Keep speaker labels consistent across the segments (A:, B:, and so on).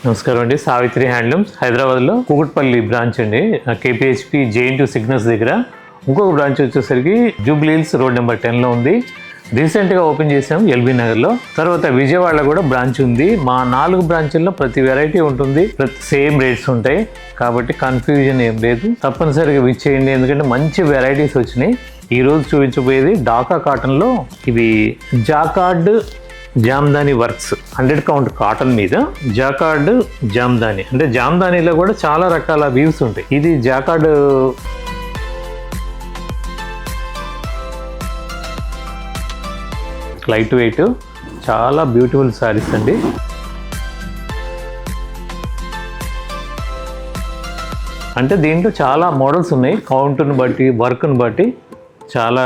A: నమస్కారం అండి. సావిత్రి హ్యాండ్లూమ్స్ హైదరాబాద్లో కూకట్పల్లి బ్రాంచ్ అండి, KPHP JN2 సిగ్నల్స్ దగ్గర. ఇంకొక బ్రాంచ్ వచ్చేసరికి జూబ్లీ హిల్స్ రోడ్ నెంబర్ 10లో ఉంది. రీసెంట్గా ఓపెన్ చేసాం LB నగర్లో. తర్వాత విజయవాడలో కూడా బ్రాంచ్ ఉంది. మా 4 బ్రాంచుల్లో ప్రతి వెరైటీ ఉంటుంది, సేమ్ రేట్స్ ఉంటాయి కాబట్టి కన్ఫ్యూజన్ ఏం లేదు. తప్పనిసరిగా విచ్చేయండి, ఎందుకంటే మంచి వెరైటీస్ వచ్చినాయి. ఈరోజు చూపించబోయేది డాకా కాటన్లో ఇవి jacquard Jamdani works 100 count cotton మీద జాకార్డ్ జామ్దాని, అంటే జామ్దానీలో కూడా చాలా రకాల వీవ్స్ ఉంటాయి. ఇది జాకార్డ్ లైట్ వెయిట్, చాలా బ్యూటిఫుల్ శారీస్ అండి. అంటే దీంట్లో చాలా మోడల్స్ ఉన్నాయి, కౌంట్ని బట్టి వర్క్ని బట్టి చాలా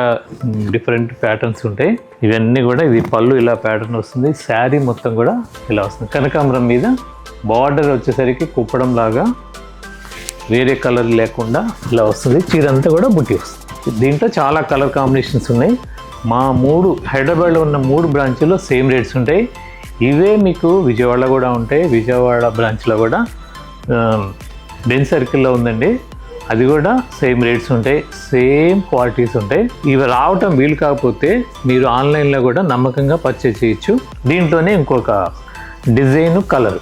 A: డిఫరెంట్ ప్యాటర్న్స్ ఉంటాయి. ఇవన్నీ కూడా ఇది పళ్ళు ఇలా ప్యాటర్న్ వస్తుంది, శారీ మొత్తం కూడా ఇలా వస్తుంది. కనకాంబరం మీద బార్డర్ వచ్చేసరికి కుప్పడం లాగా వేరే కలర్ లేకుండా ఇలా వస్తుంది. చీర అంతా కూడా బుట్టి వస్తుంది. దీంట్లో చాలా కలర్ కాంబినేషన్స్ ఉన్నాయి. మా హైదరాబాద్లో ఉన్న 3 బ్రాంచ్లో సేమ్ రేట్స్ ఉంటాయి. ఇవే మీకు విజయవాడలో కూడా ఉంటాయి. విజయవాడ బ్రాంచ్లో కూడా బెన్ సర్కిల్లో ఉందండి, అది కూడా సేమ్ రేట్స్ ఉంటాయి, సేమ్ క్వాలిటీస్ ఉంటాయి. ఇవి రావటం వీలు కాకపోతే మీరు ఆన్లైన్లో కూడా నమ్మకంగా పర్చేజ్ చేయొచ్చు. దీంట్లోనే ఇంకొక డిజైన్, కలర్,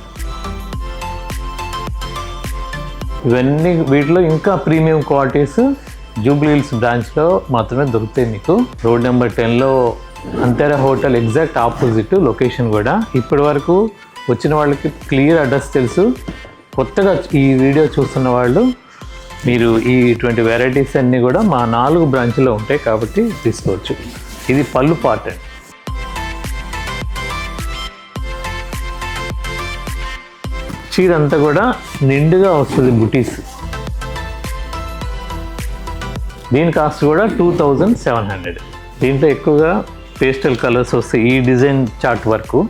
A: ఇవన్నీ వీటిలో ఇంకా ప్రీమియం క్వాలిటీస్ జూబ్లీ హిల్స్ బ్రాంచ్లో మాత్రమే దొరుకుతాయి మీకు. రోడ్ నెంబర్ 10లో అంతేరా హోటల్ ఎగ్జాక్ట్ ఆపోజిట్ లొకేషన్ కూడా. ఇప్పటి వరకు వచ్చిన వాళ్ళకి క్లియర్ అడ్రస్ తెలుసు. కొత్తగా ఈ వీడియో చూస్తున్న వాళ్ళు మీరు ఇటువంటి వెరైటీస్ అన్నీ కూడా మా 4 బ్రాంచ్లో ఉంటాయి కాబట్టి తీసుకోవచ్చు. ఇది పళ్ళు పార్ట్ అండి. చీర అంతా కూడా నిండుగా వస్తుంది బుటీస్. దీని కాస్ట్ కూడా 2700. దీంట్లో ఎక్కువగా పేస్టల్ కలర్స్ వస్తాయి. ఈ డిజైన్ చార్ట్ వరకు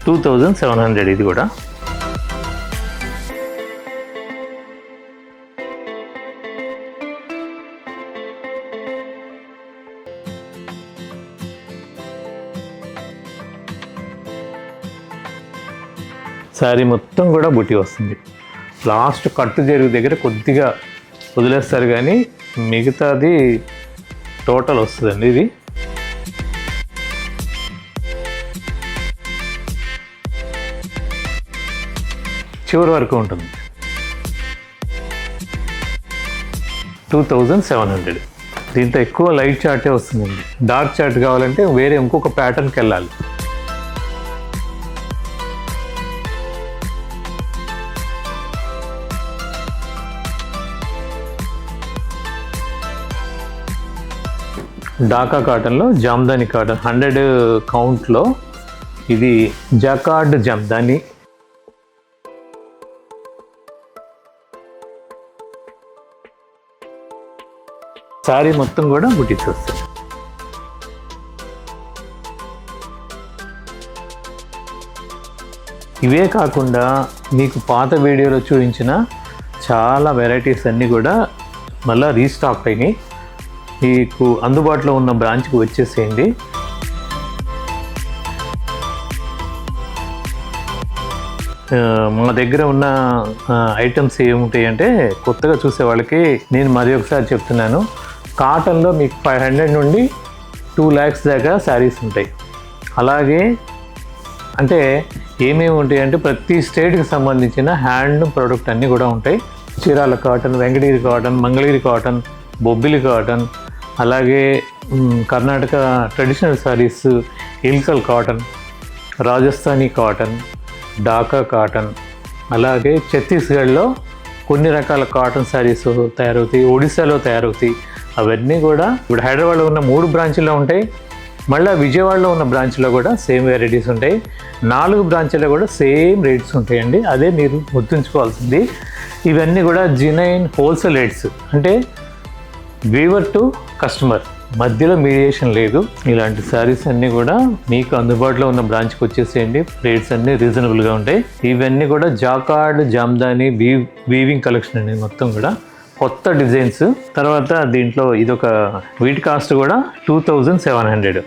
A: 2700 ఇది కూడా. శారీ మొత్తం కూడా బుట్టి వస్తుంది. లాస్ట్ కట్టు జరుగు దగ్గర కొద్దిగా వదిలేస్తారు కానీ మిగతాది టోటల్ వస్తుందండి. ఇది చివరి వరకు ఉంటుంది. 2700. దీంట్లో ఎక్కువ లైట్ చార్టే వస్తుందండి. డార్క్ చార్ట్ కావాలంటే వేరే ఇంకొక ప్యాటర్న్కి వెళ్ళాలి. డాకా కాటన్లో జామ్దాని కాటన్ 100 కౌంట్లో ఇది జాకార్డ్ జామ్దాని. శారీ మొత్తం కూడా బుటీస్ వస్తాయి. ఇవే కాకుండా మీకు పాత వీడియోలో చూపించిన చాలా వెరైటీస్ అన్నీ కూడా మళ్ళీ రీస్టాక్ అయినాయి. మీకు అందుబాటులో ఉన్న బ్రాంచ్కి వచ్చేసేయండి. మా దగ్గర ఉన్న ఐటమ్స్ ఏముంటాయి అంటే, కొత్తగా చూసే వాళ్ళకి నేను మరి ఒకసారి చెప్తున్నాను, కాటన్లో మీకు 500 నుండి 2 lakhs దాకా శారీస్ ఉంటాయి. అలాగే అంటే ఏమేమి ఉంటాయి అంటే ప్రతి స్టేట్కి సంబంధించిన హ్యాండ్ ప్రోడక్ట్ అన్నీ కూడా ఉంటాయి. Chirala cotton, Venkatagiri cotton, Mangalagiri cotton, Bobbili cotton, అలాగే Karnataka traditional sarees, Ilkal cotton, Rajasthani cotton, Dhaka cotton, అలాగే ఛత్తీస్గఢ్లో కొన్ని రకాల కాటన్ శారీస్ తయారవుతాయి, ఒడిశాలో తయారవుతాయి. అవన్నీ కూడా ఇప్పుడు హైదరాబాద్లో ఉన్న 3 బ్రాంచ్లో ఉంటాయి. మళ్ళీ విజయవాడలో ఉన్న బ్రాంచ్లో కూడా సేమ్ వెరైటీస్ ఉంటాయి. 4 బ్రాంచ్లో కూడా సేమ్ రేట్స్ ఉంటాయండి. అదే మీరు గుర్తుంచుకోవాల్సింది. ఇవన్నీ కూడా జెన్యూన్ హోల్సేల్ రేట్స్, అంటే వీవర్ టు కస్టమర్, మధ్యలో మీడియేషన్ లేదు. ఇలాంటి శారీస్ అన్నీ కూడా మీకు అందుబాటులో ఉన్న బ్రాంచ్కి వచ్చేసేయండి. రేట్స్ అన్నీ రీజనబుల్గా ఉంటాయి. ఇవన్నీ కూడా జాకార్డ్ జామ్దాని వీవింగ్ కలెక్షన్ అండి, మొత్తం కూడా కొత్త డిజైన్స్. తర్వాత దీంట్లో ఇదొక వీటి కాస్ట్ కూడా 2700.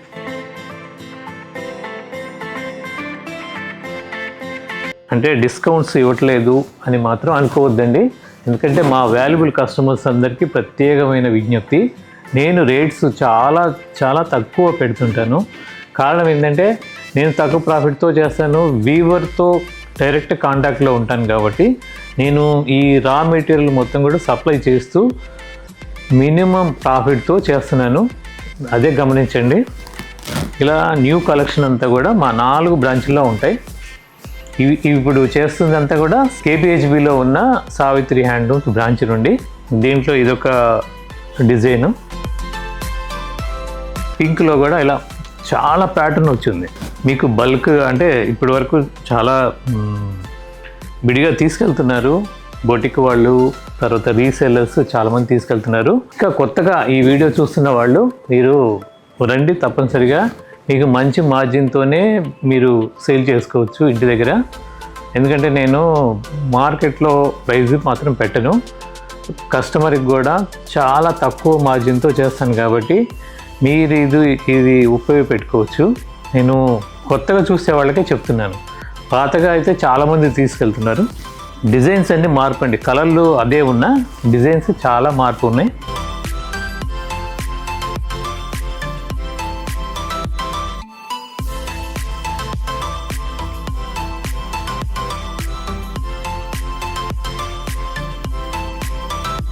A: అంటే డిస్కౌంట్స్ ఇవ్వట్లేదు అని మాత్రం అనుకోవద్దండి. ఎందుకంటే మా వాల్యుబుల్ కస్టమర్స్ అందరికీ ప్రత్యేకమైన విజ్ఞప్తి, నేను రేట్స్ చాలా చాలా తక్కువ పెడుతుంటాను. కారణం ఏంటంటే నేను తక్కువ ప్రాఫిట్తో చేస్తాను, వీవర్తో డైరెక్ట్ కాంటాక్ట్లో ఉంటాను కాబట్టి నేను ఈ రా మెటీరియల్ మొత్తం కూడా సప్లై చేస్తూ మినిమం ప్రాఫిట్తో చేస్తున్నాను. అదే గమనించండి. ఇలా న్యూ కలెక్షన్ అంతా కూడా మా 4 బ్రాంచ్ల్లో ఉంటాయి. ఇప్పుడు చేస్తుందంతా కూడా కేపీహెచ్బిలో ఉన్న సావిత్రి హ్యాండ్లూమ్స్ బ్రాంచ్ నుండి. దీంట్లో ఇదొక డిజైను, పింక్లో కూడా ఇలా చాలా ప్యాటర్న్ వచ్చింది. మీకు బల్క్ అంటే ఇప్పటి వరకు చాలా విడిగా తీసుకెళ్తున్నారు బొటిక్ వాళ్ళు, తర్వాత రీసెల్లర్స్ చాలామంది తీసుకెళ్తున్నారు. ఇంకా కొత్తగా ఈ వీడియో చూస్తున్న వాళ్ళు మీరు రండి, తప్పనిసరిగా మీకు మంచి మార్జిన్తోనే మీరు సేల్ చేసుకోవచ్చు ఇంటి దగ్గర. ఎందుకంటే నేను మార్కెట్లో ప్రైస్ మాత్రం పెట్టను, కస్టమర్కి కూడా చాలా తక్కువ మార్జిన్తో చేస్తాను కాబట్టి మీరు ఇది ఉపయోగపెట్టుకోవచ్చు. నేను కొత్తగా చూసే వాళ్ళకే చెప్తున్నాను, పాతగా అయితే చాలామంది తీసుకెళ్తున్నారు. డిజైన్స్ అన్నీ మార్పు అండి, కలర్లు అదే ఉన్నా డిజైన్స్ చాలా మార్పు ఉన్నాయి.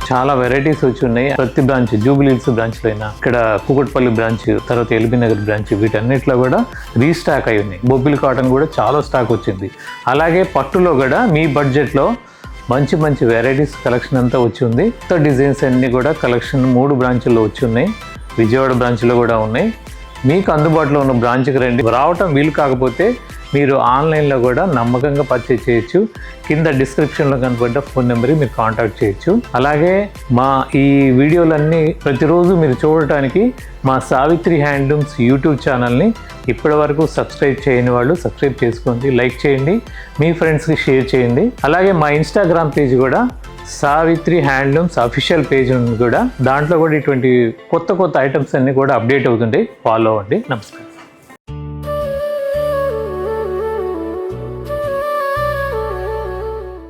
A: చాలా వెరైటీస్ వచ్చి ఉన్నాయి. ప్రతి బ్రాంచ్, జూబిలీహిల్స్ బ్రాంచ్లో అయినా, ఇక్కడ కూకట్పల్లి బ్రాంచ్, తర్వాత ఎల్బీ నగర్ బ్రాంచ్, వీటన్నిటిలో కూడా రీస్టాక్ అయి ఉన్నాయి. బొబ్బిలి కాటన్ కూడా చాలా స్టాక్ వచ్చింది. అలాగే పట్టులో కూడా మీ బడ్జెట్లో మంచి మంచి వెరైటీస్ కలెక్షన్ అంతా వచ్చి ఉంది. కొత్త డిజైన్స్ అన్నీ కూడా కలెక్షన్ 3 బ్రాంచ్ల్లో వచ్చి ఉన్నాయి. విజయవాడ బ్రాంచ్లో కూడా ఉన్నాయి. మీకు అందుబాటులో ఉన్న బ్రాంచ్కి రండి. రావటం వీలు కాకపోతే మీరు ఆన్లైన్లో కూడా నమ్మకంగా పర్చేజ్ చేయొచ్చు. కింద డిస్క్రిప్షన్లో కనపడ్డ ఫోన్ నెంబర్కి మీరు కాంటాక్ట్ చేయొచ్చు. అలాగే మా ఈ వీడియోలన్నీ ప్రతిరోజు మీరు చూడటానికి మా సావిత్రి హ్యాండ్లూమ్స్ యూట్యూబ్ ఛానల్ని ఇప్పటి వరకు సబ్స్క్రైబ్ చేయని వాళ్ళు సబ్స్క్రైబ్ చేసుకోండి, లైక్ చేయండి, మీ ఫ్రెండ్స్కి షేర్ చేయండి. అలాగే మా ఇన్స్టాగ్రామ్ పేజ్ కూడా సావిత్రి హ్యాండ్లూమ్స్ అఫీషియల్ పేజ్ ఉంది కూడా, దాంట్లో కూడా ఇటువంటి కొత్త కొత్త ఐటమ్స్ అన్నీ కూడా అప్డేట్ అవుతుంటాయి. ఫాలో అవ్వండి. నమస్కారం.